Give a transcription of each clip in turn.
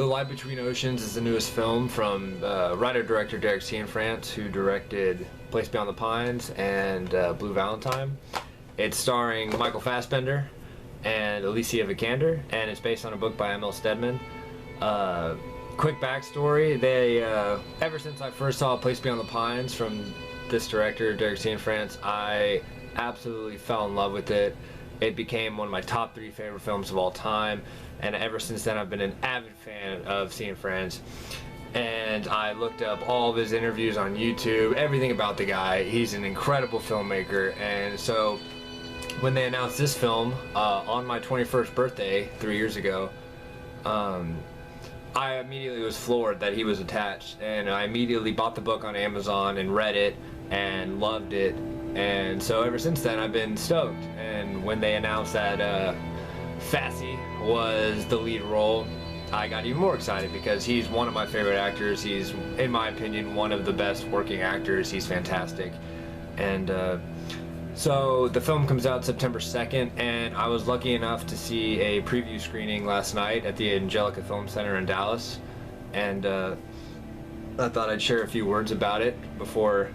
The Light Between Oceans is the newest film from writer-director Derek Cianfrance, who directed Place Beyond the Pines and Blue Valentine. It's starring Michael Fassbender and Alicia Vikander, and it's based on a book by M.L. Stedman. Quick backstory, ever since I first saw Place Beyond the Pines from this director, Derek Cianfrance, I absolutely fell in love with it. It became one of my top 3 favorite films of all time, and ever since then I've been an avid fan of Cianfrance. And I looked up all of his interviews on YouTube, everything about the guy. He's an incredible filmmaker, and so when they announced this film on my 21st birthday 3 years ago, I immediately was floored that he was attached, and I immediately bought the book on Amazon and read it and loved it. And so ever since then I've been stoked. And when they announced that Fassy was the lead role, I got even more excited because he's one of my favorite actors. He's, in my opinion, one of the best working actors. He's fantastic. And so the film comes out September 2nd, and I was lucky enough to see a preview screening last night at the Angelica Film Center in Dallas. And I thought I'd share a few words about it before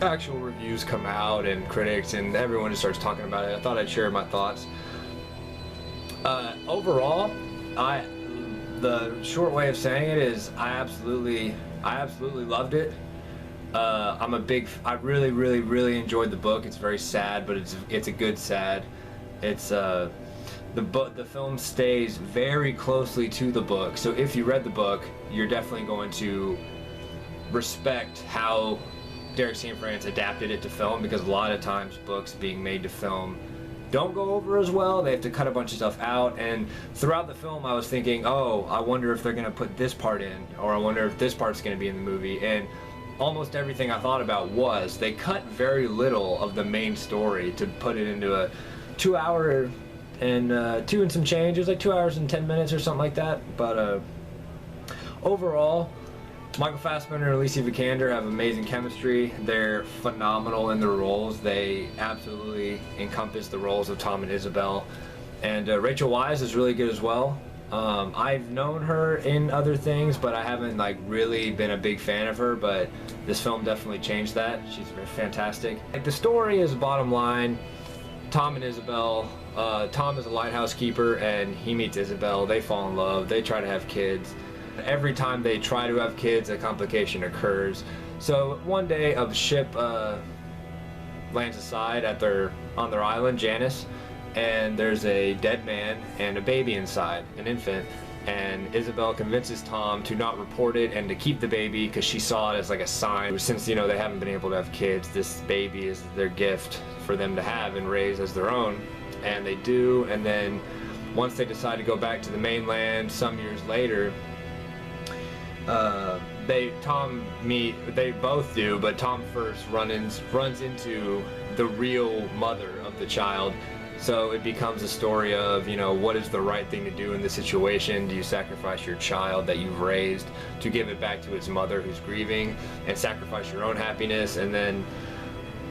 actual reviews come out and critics and everyone just starts talking about it. I thought I'd share my thoughts. Overall, the short way of saying it is I absolutely loved it. I really enjoyed the book. It's very sad, but it's a good sad. It's the film stays very closely to the book. So if you read the book, you're definitely going to respect how Derek Cianfrance adapted it to film, because a lot of times books being made to film don't go over as well. They have to cut a bunch of stuff out, and throughout the film I was thinking, oh, I wonder if they're going to put this part in, or I wonder if this part's going to be in the movie. And almost everything I thought about was they cut very little of the main story to put it into a 2 hour and 2 and some change. It was like 2 hours and 10 minutes or something like that. But overall, Michael Fassbender and Alicia Vikander have amazing chemistry. They're phenomenal in their roles. They absolutely encompass the roles of Tom and Isabel. And Rachel Weisz is really good as well. I've known her in other things, but I haven't really been a big fan of her, but this film definitely changed that. She's fantastic. The story is, bottom line, Tom and Isabel. Tom is a lighthouse keeper and he meets Isabel. They fall in love. They try to have kids. Every time they try to have kids, a complication occurs. So one day a ship lands aside on their island, Janice, and there's a dead man and a baby inside, an infant. And Isabel convinces Tom to not report it and to keep the baby because she saw it as like a sign. Since they haven't been able to have kids, this baby is their gift for them to have and raise as their own. And they do. And then once they decide to go back to the mainland some years later, they both do, but Tom first runs into the real mother of the child. So it becomes a story of, what is the right thing to do in this situation? Do you sacrifice your child that you've raised to give it back to its mother who's grieving, and sacrifice your own happiness? And then,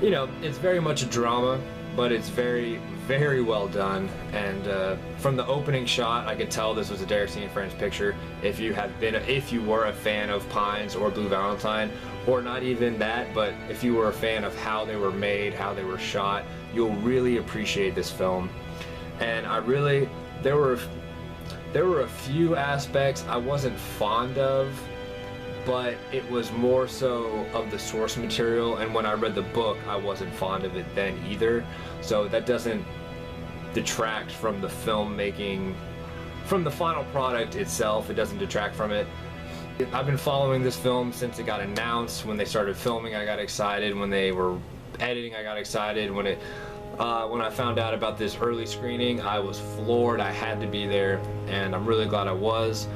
it's very much a drama, but it's very, very well done. And from the opening shot, I could tell this was a Derek Cianfrance picture. If you were a fan of Pines or Blue Valentine, or not even that, but if you were a fan of how they were made, how they were shot, you'll really appreciate this film. And there were a few aspects I wasn't fond of, but it was more so of the source material, and when I read the book I wasn't fond of it then either. So that doesn't detract from the filmmaking, from the final product itself. It doesn't detract from it. I've been following this film since it got announced. When they started filming, I got excited. When they were editing, I got excited. When I found out about this early screening, I was floored. I had to be there, and I'm really glad I was.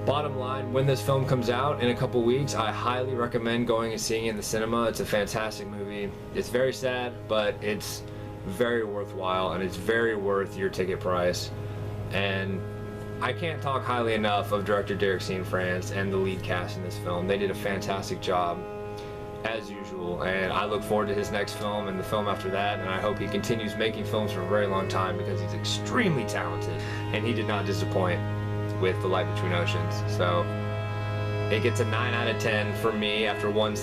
Bottom line, when this film comes out in a couple weeks, I highly recommend going and seeing it in the cinema. It's a fantastic movie. It's very sad, but it's very worthwhile, and it's very worth your ticket price. And I can't talk highly enough of director Derek Cianfrance and the lead cast in this film. They did a fantastic job, as usual, and I look forward to his next film and the film after that, and I hope he continues making films for a very long time because he's extremely talented, and he did not disappoint. with The Light Between Oceans. So it gets a 9 out of 10 for me after one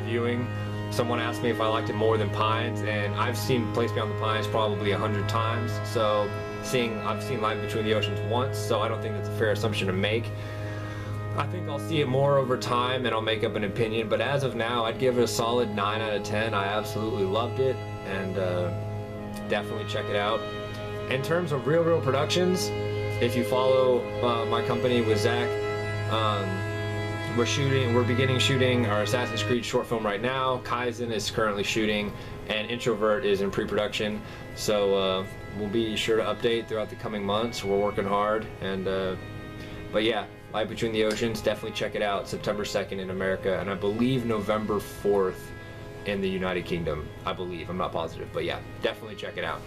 viewing. Someone asked me if I liked it more than Pines, and I've seen Place Beyond the Pines probably 100 times. So I've seen Light Between the Oceans once, so I don't think that's a fair assumption to make. I think I'll see it more over time and I'll make up an opinion, but as of now, I'd give it a solid 9 out of 10. I absolutely loved it, and definitely check it out. In terms of Real Productions, if you follow my company with Zach, we're beginning shooting our Assassin's Creed short film right now. Kaizen is currently shooting, and Introvert is in pre-production. So we'll be sure to update throughout the coming months. We're working hard, and but yeah, Light Between the Oceans, definitely check it out. September 2nd in America, and I believe November 4th in the United Kingdom. I believe, I'm not positive, but yeah, definitely check it out.